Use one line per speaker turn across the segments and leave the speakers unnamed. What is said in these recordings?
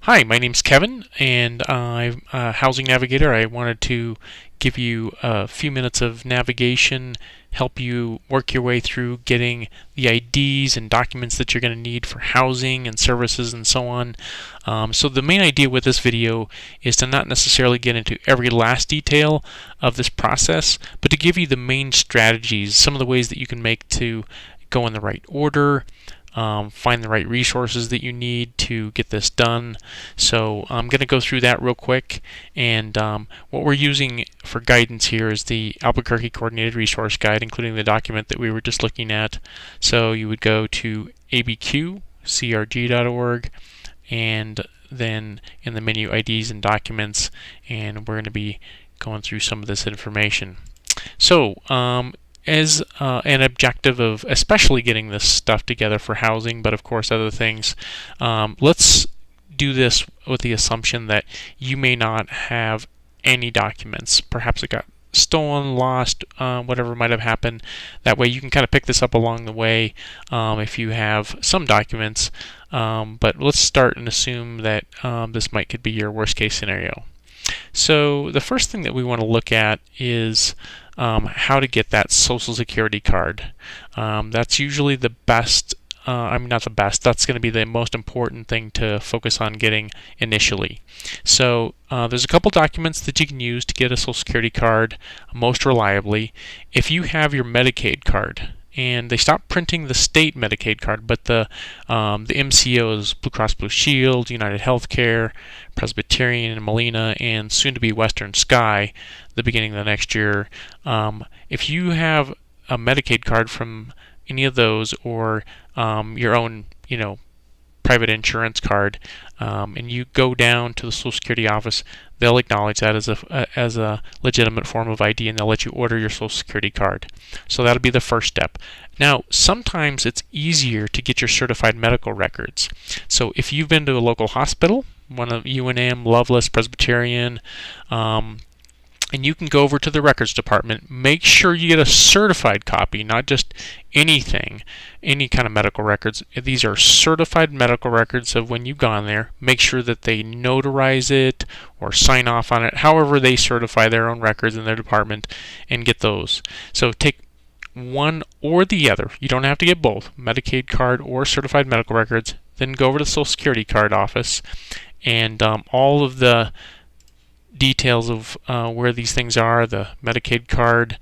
Hi, my name's Kevin, and I'm a housing navigator. I wanted to give you a few minutes of navigation, help you work your way through getting the IDs and documents that you're going to need for housing and services and so on. So the main idea with this video is to not necessarily get into every last detail of this process, but to give you the main strategies, some of the ways that you can make to go in the right order, find the right resources that you need to get this done. So I'm going to go through that real quick, and what we're using for guidance here is the Albuquerque Coordinated Resource Guide, including the document that we were just looking at. So you would go to abqcrg.org, and then in the menu IDs and documents, and we're going to be going through some of this information. So as an objective of especially getting this stuff together for housing, but of course other things, let's do this with the assumption that you may not have any documents. Perhaps it got stolen, lost, whatever might have happened. That way you can kind of pick this up along the way if you have some documents. But let's start and assume that this could be your worst case scenario. So the first thing that we want to look at is how to get that Social Security card. That's usually the best, not the best, that's going to be the most important thing to focus on getting initially. So there's a couple documents that you can use to get a Social Security card most reliably. If you have your Medicaid card, and they stopped printing the state Medicaid card, but the MCOs, Blue Cross Blue Shield, United Healthcare, Presbyterian and Molina, and soon to be Western Sky, the beginning of the next year. If you have a Medicaid card from any of those, or your own, private insurance card, and you go down to the Social Security office, they'll acknowledge that as a legitimate form of ID, and they'll let you order your Social Security card. So that'll be the first step. Now, sometimes it's easier to get your certified medical records. So if you've been to a local hospital, one of UNM, Loveless, Presbyterian, and you can go over to the records department, make sure you get a certified copy, not just anything, any kind of medical records. These are certified medical records of when you've gone there. Make sure that they notarize it or sign off on it, however they certify their own records in their department, and get those. So take one or the other. You don't have to get both, Medicaid card or certified medical records. Then go over to the Social Security card office, and all of the details of where these things are, the Medicaid card,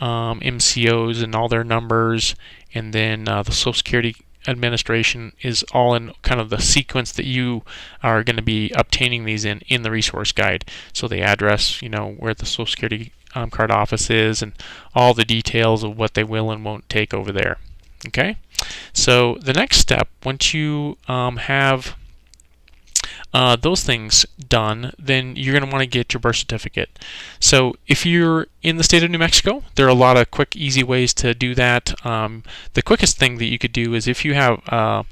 MCOs and all their numbers, and then the Social Security Administration is all in kind of the sequence that you are going to be obtaining these in the resource guide. So the address, where the Social Security card office is, and all the details of what they will and won't take over there. Okay, so the next step, once you have those things done, then you're going to want to get your birth certificate. So if you're in the state of New Mexico, there are a lot of quick, easy ways to do that. The quickest thing that you could do is if you have a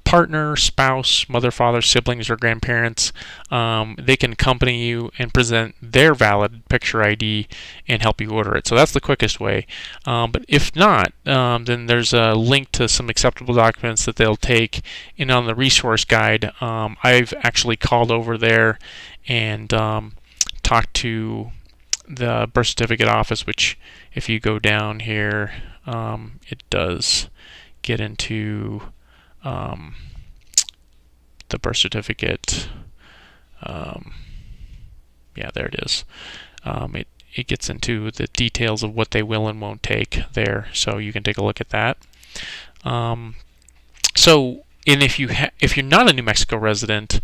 partner, spouse, mother, father, siblings, or grandparents, they can accompany you and present their valid picture ID and help you order it. So that's the quickest way. But if not, then there's a link to some acceptable documents that they'll take. And on the resource guide, I've actually called over there and talked to the birth certificate office, which if you go down here, it does get into the birth certificate. Yeah, there it is. It gets into the details of what they will and won't take there, so you can take a look at that. And if you're not a New Mexico resident,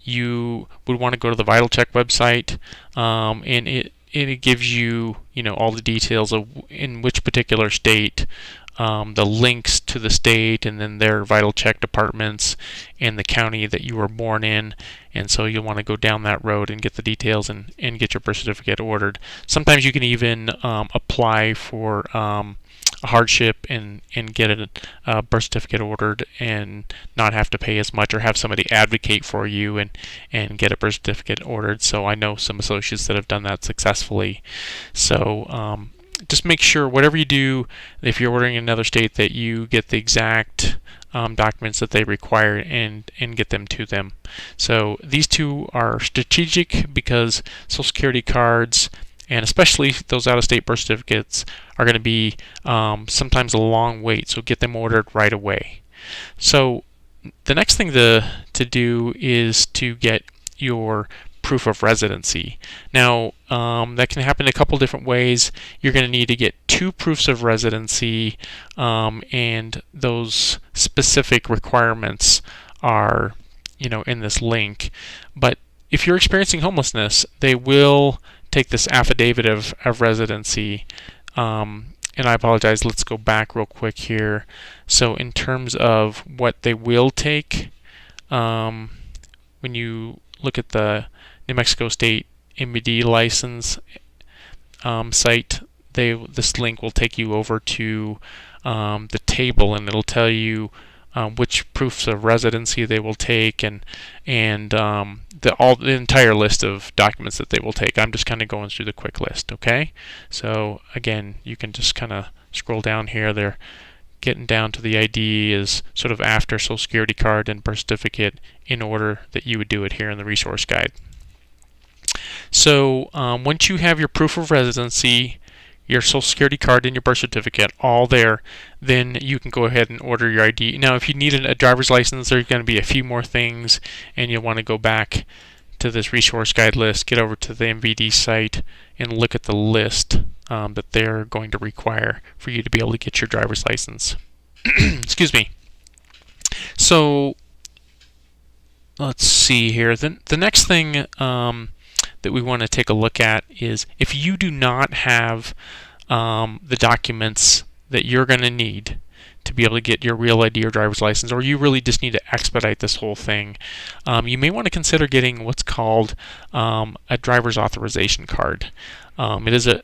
you would want to go to the Vital Check website, and it gives you all the details of in which particular state, the links to the state, and then their Vital Check departments and the county that you were born in. And so you'll want to go down that road and get the details and get your birth certificate ordered. Sometimes you can even apply for a hardship and get a birth certificate ordered and not have to pay as much, or have somebody advocate for you and get a birth certificate ordered. So I know some associates that have done that successfully. So just make sure whatever you do, if you're ordering in another state, that you get the exact documents that they require and get them to them. So these two are strategic because Social Security cards, and especially those out-of-state birth certificates, are going to be sometimes a long wait, so get them ordered right away. So the next thing to do is to get your proof of residency. Now, that can happen a couple different ways. You're going to need to get 2 proofs of residency, and those specific requirements are, in this link. But if you're experiencing homelessness, they will take this affidavit of residency. And I apologize, let's go back real quick here. So in terms of what they will take, when you look at the New Mexico State MBD license site, this link will take you over to the table, and it'll tell you which proofs of residency they will take, and the entire list of documents that they will take. I'm just kind of going through the quick list, okay? So again, you can just kind of scroll down here. They're getting down to the ID is sort of after Social Security card and birth certificate in order that you would do it here in the resource guide. So once you have your proof of residency, your Social Security card, and your birth certificate all there, then you can go ahead and order your ID. Now, if you need a driver's license, there's going to be a few more things, and you'll want to go back to this resource guide list, get over to the MVD site, and look at the list that they're going to require for you to be able to get your driver's license. Excuse me. So let's see here. The next thing that we want to take a look at is if you do not have the documents that you're going to need to be able to get your real ID or driver's license, or you really just need to expedite this whole thing, you may want to consider getting what's called a driver's authorization card. It is an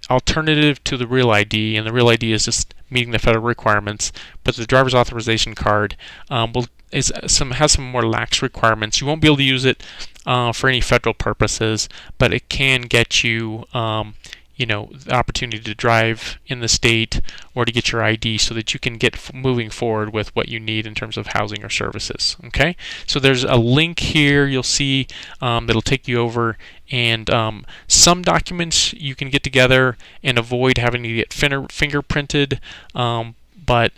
alternative to the real ID, and the real ID is just meeting the federal requirements, but the driver's authorization card has some more lax requirements. You won't be able to use it for any federal purposes, but it can get you the opportunity to drive in the state or to get your ID so that you can get moving forward with what you need in terms of housing or services. Okay, so there's a link here you'll see that'll take you over, and some documents you can get together and avoid having to get fingerprinted, but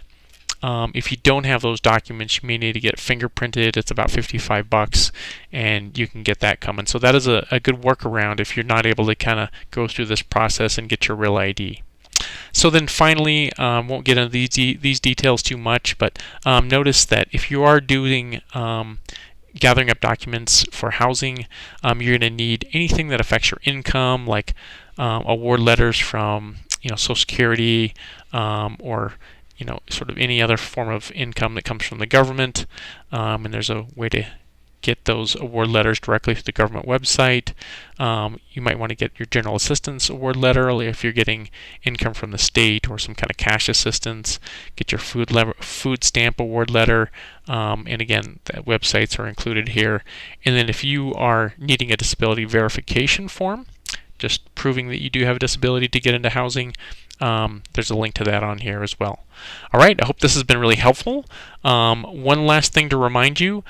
if you don't have those documents, you may need to get fingerprinted. It's about $55, and you can get that coming. So that is a good workaround if you're not able to kind of go through this process and get your real ID. So then finally, won't get into these details too much, but notice that if you are doing gathering up documents for housing, you're going to need anything that affects your income, like award letters from Social Security, or sort of any other form of income that comes from the government, and there's a way to get those award letters directly through the government website. You might want to get your general assistance award letter if you're getting income from the state or some kind of cash assistance. Get your food stamp award letter, and again, the websites are included here. And then if you are needing a disability verification form, just proving that you do have a disability to get into housing, there's a link to that on here as well. All right, I hope this has been really helpful. One last thing to remind you,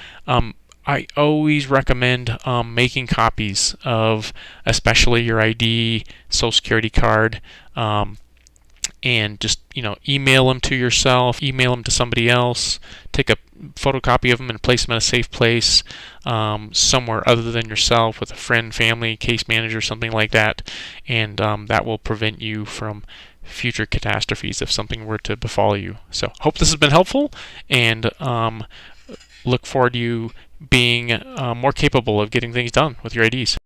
I always recommend making copies of especially your ID, Social Security card, and just email them to yourself, email them to somebody else, take a photocopy of them and place them in a safe place somewhere other than yourself, with a friend, family, case manager, something like that, and that will prevent you from future catastrophes if something were to befall you. So hope this has been helpful, and look forward to you being more capable of getting things done with your IDs.